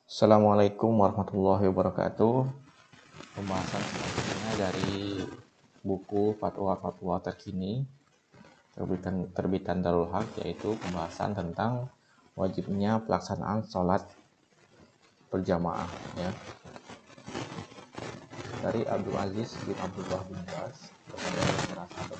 Assalamualaikum warahmatullahi wabarakatuh. Pembahasan selanjutnya dari buku Fatwa-Fatwa Terkini terbitan Darul Haq, yaitu pembahasan tentang wajibnya pelaksanaan sholat berjamaah, ya. Dari Abdul Aziz bin Abdullah bin Bas kepada para sahabat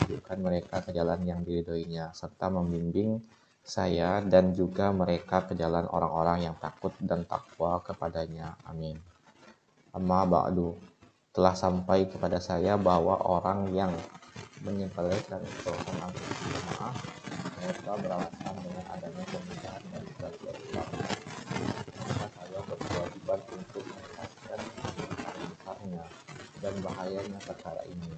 menunjukkan mereka ke jalan yang diridhoinya serta membimbing saya dan juga mereka ke jalan orang-orang yang takut dan takwa kepadanya. Amin. Amma ba'du, telah sampai kepada saya bahwa orang yang menyepelekan pelaksanaan berjamaah mereka beralasan dengan adanya pembicaraan dari sebagian ulama. Maka saya berkewajiban untuk menjelaskan besarnya dan bahayanya perkara ini,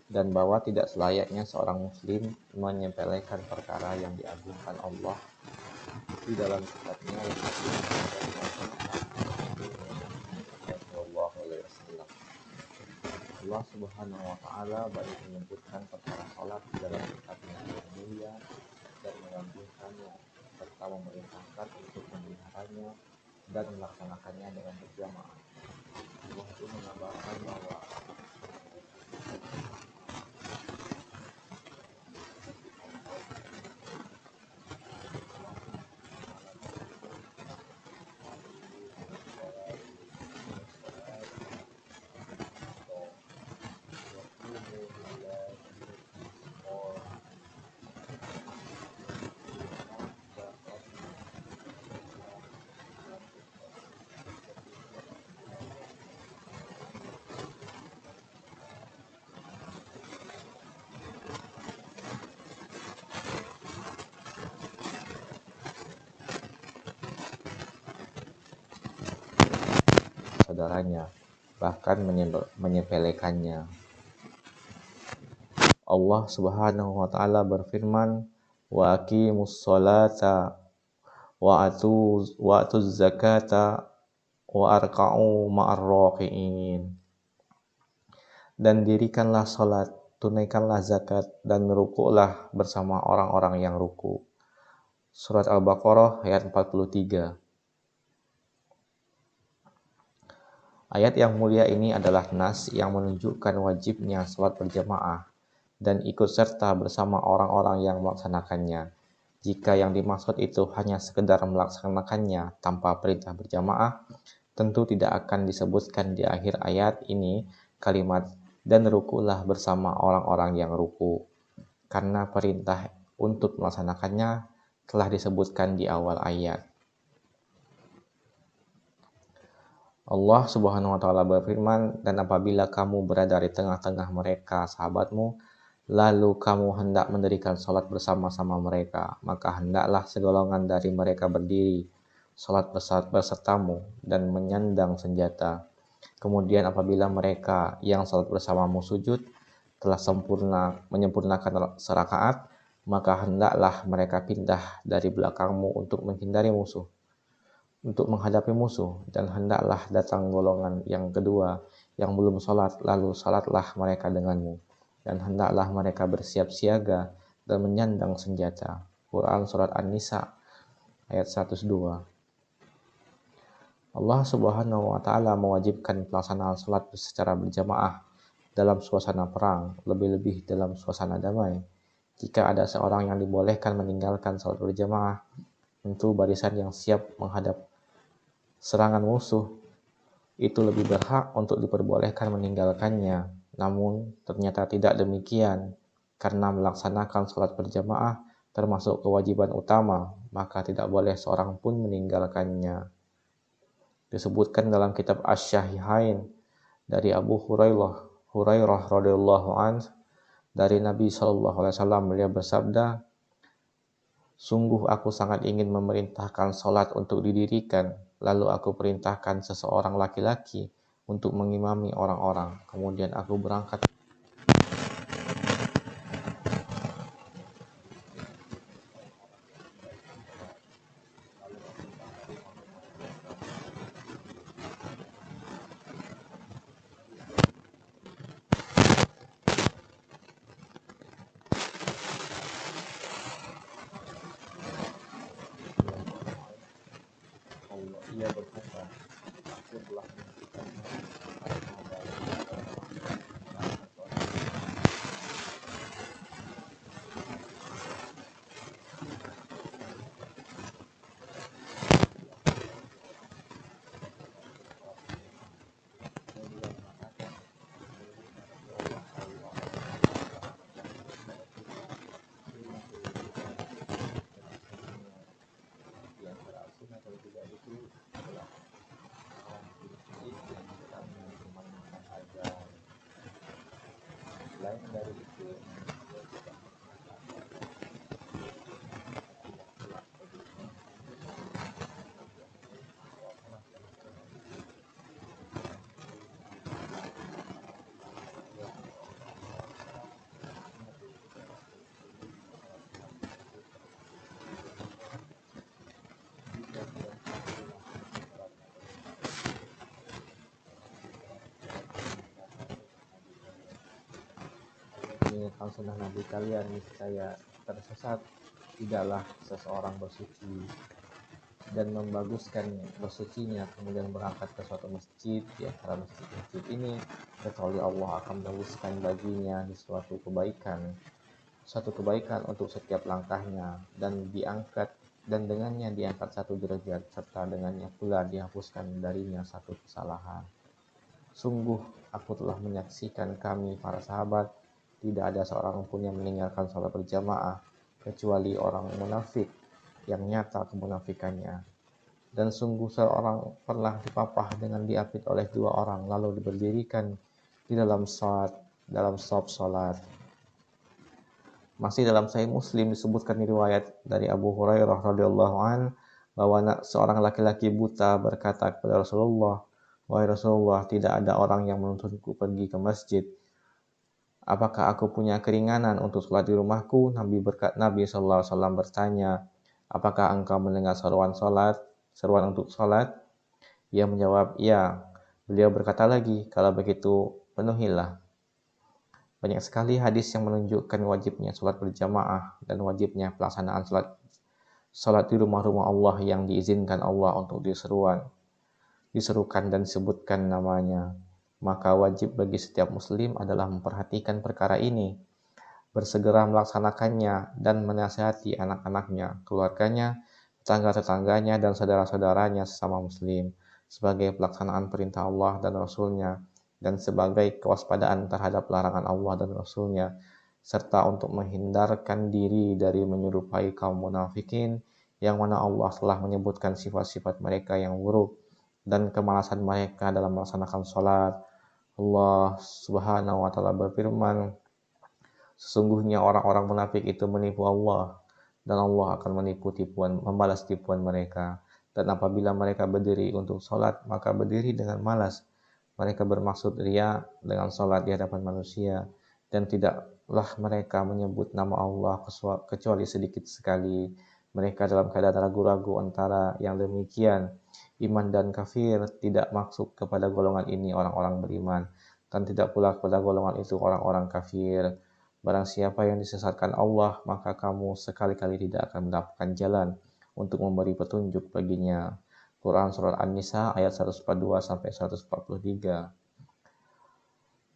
dan bahwa tidak selayaknya seorang muslim menyepelekan perkara yang diagungkan Allah di dalam kitabnya yang Allah Subhanahu wa Ta'ala banyak menyebutkan perkara salat di dalam kitabnya yang mulia dan mengagunkannya serta memerintahkan untuk memeliharanya dan melaksanakannya dengan berjamaah. Allah itu mengabarkan bahwa saudaranya, bahkan menyepelekannya. Allah Subhanahu wa Ta'ala berfirman, wa aqimus sholata wa atuz zakata wa arka'u ma'ar raki'in. Dan dirikanlah salat, tunaikanlah zakat, dan rukuklah bersama orang-orang yang ruku. Surat Al-Baqarah ayat 43. Ayat yang mulia ini adalah nas yang menunjukkan wajibnya salat berjamaah dan ikut serta bersama orang-orang yang melaksanakannya. Jika yang dimaksud itu hanya sekedar melaksanakannya tanpa perintah berjamaah, tentu tidak akan disebutkan di akhir ayat ini kalimat dan rukulah bersama orang-orang yang ruku, karena perintah untuk melaksanakannya telah disebutkan di awal ayat. Allah Subhanahu wa Ta'ala berfirman, dan apabila kamu berada di tengah-tengah mereka sahabatmu, lalu kamu hendak mendirikan sholat bersama-sama mereka, maka hendaklah segolongan dari mereka berdiri sholat besertamu dan menyandang senjata. Kemudian apabila mereka yang sholat bersamamu sujud telah menyempurnakan serakaat, maka hendaklah mereka pindah dari belakangmu untuk menghadapi musuh, dan hendaklah datang golongan yang kedua yang belum sholat, lalu sholatlah mereka denganmu, dan hendaklah mereka bersiap siaga dan menyandang senjata. Quran Surat An-Nisa ayat 102. Allah Subhanahu wa Ta'ala mewajibkan pelaksanaan sholat secara berjamaah dalam suasana perang, lebih-lebih dalam suasana damai. Jika ada seorang yang dibolehkan meninggalkan sholat berjamaah, tentu barisan yang siap menghadap serangan musuh itu lebih berhak untuk diperbolehkan meninggalkannya. Namun ternyata tidak demikian, karena melaksanakan sholat berjamaah termasuk kewajiban utama, maka tidak boleh seorang pun meninggalkannya. Disebutkan dalam kitab Asy-Syahihain dari Abu Hurairah radhiyallahu anhu dari Nabi SAW, beliau bersabda, sungguh aku sangat ingin memerintahkan sholat untuk didirikan. Lalu aku perintahkan seseorang laki-laki untuk mengimami orang-orang. Kemudian aku berangkat. Ia berkata, aku telah menyaksikan lain dari itu mengingatkan sunnah Nabi kalian, niscaya tersesat tidaklah seseorang bersuci dan membaguskan bersucinya kemudian berangkat ke suatu masjid di antara masjid-masjid ini kecuali Allah akan membaguskan baginya di suatu kebaikan untuk setiap langkahnya dan dengannya diangkat satu derajat serta dengannya pula dihapuskan darinya satu kesalahan. Sungguh aku telah menyaksikan kami para sahabat tidak ada seorang pun yang meninggalkan salat berjamaah kecuali orang munafik yang nyata kemunafikannya. Dan sungguh seorang pernah dipapah dengan diapit oleh dua orang lalu diberdirikan di dalam saf salat. Masih dalam Sahih Muslim disebutkan riwayat dari Abu Hurairah radhiyallahu an bahwa seorang laki-laki buta berkata kepada Rasulullah, "Wahai Rasulullah, tidak ada orang yang menuntunku pergi ke masjid. Apakah aku punya keringanan untuk sholat di rumahku?" Nabi SAW bertanya, "Apakah engkau mendengar seruan untuk sholat?" Ia menjawab, "Ya." Beliau berkata lagi, "Kalau begitu, penuhilah." Banyak sekali hadis yang menunjukkan wajibnya sholat berjamaah dan wajibnya pelaksanaan sholat di rumah-rumah Allah yang diizinkan Allah untuk diserukan dan disebutkan namanya. Maka wajib bagi setiap muslim adalah memperhatikan perkara ini, bersegera melaksanakannya dan menasihati anak-anaknya, keluarganya, tetangga-tetangganya, dan saudara-saudaranya sesama muslim sebagai pelaksanaan perintah Allah dan Rasul-Nya dan sebagai kewaspadaan terhadap larangan Allah dan Rasul-Nya, serta untuk menghindarkan diri dari menyerupai kaum munafikin yang mana Allah telah menyebutkan sifat-sifat mereka yang buruk dan kemalasan mereka dalam melaksanakan sholat. Allah Subhanahu wa Ta'ala berfirman, "Sesungguhnya orang-orang munafik itu menipu Allah, dan Allah akan membalas tipuan mereka. Dan apabila mereka berdiri untuk sholat, maka berdiri dengan malas. Mereka bermaksud ria dengan sholat di hadapan manusia, dan tidaklah mereka menyebut nama Allah kecuali sedikit sekali. Mereka dalam keadaan ragu-ragu antara yang demikian. Iman dan kafir tidak maksud kepada golongan ini orang-orang beriman, dan tidak pula kepada golongan itu orang-orang kafir. Barang siapa yang disesatkan Allah, maka kamu sekali-kali tidak akan mendapatkan jalan untuk memberi petunjuk baginya." Quran Surat An-Nisa ayat 142-143.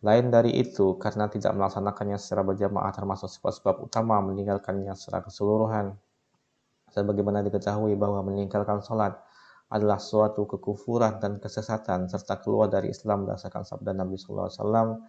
Lain dari itu, karena tidak melaksanakannya secara berjamaah termasuk sebab-sebab utama meninggalkannya secara keseluruhan. Sebagaimana diketahui bahwa meninggalkan sholat adalah suatu kekufuran dan kesesatan serta keluar dari Islam berdasarkan sabda Nabi SAW,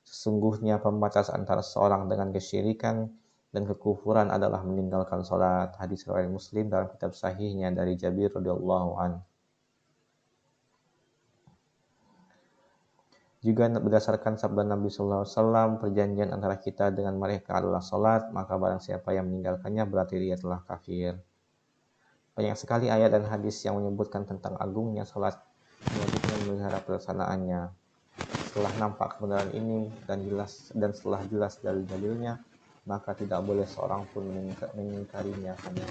"Sesungguhnya pembatas antara seorang dengan kesyirikan dan kekufuran adalah meninggalkan sholat." Hadis riwayat Muslim dalam kitab sahihnya dari Jabir radhiyallahu an. Juga berdasarkan sabda Nabi SAW, perjanjian antara kita dengan mereka adalah sholat, maka barang siapa yang meninggalkannya berarti dia telah kafir. Banyak sekali ayat dan hadis yang menyebutkan tentang agungnya sholat dan wajibnya memelihara pelaksanaannya. Setelah nampak kebenaran ini dan setelah jelas dalil-dalilnya, maka tidak boleh seorang pun mengingkarinya. Hanya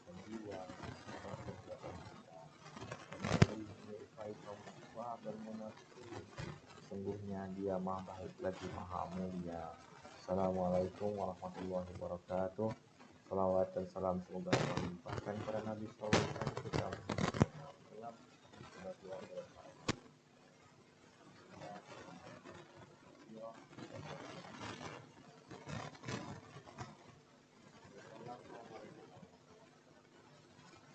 menyelamatkan jiwa dan perbuatan kita. Menyukai kaum kufar dan munafikin. Sesungguhnya Dia Maha Baik lagi Maha Mulia. Assalamualaikum warahmatullahi wabarakatuh. Salawat dan salam semoga Allah limpahkan kepada Nabi Sallallahu Alaihi Wasallam.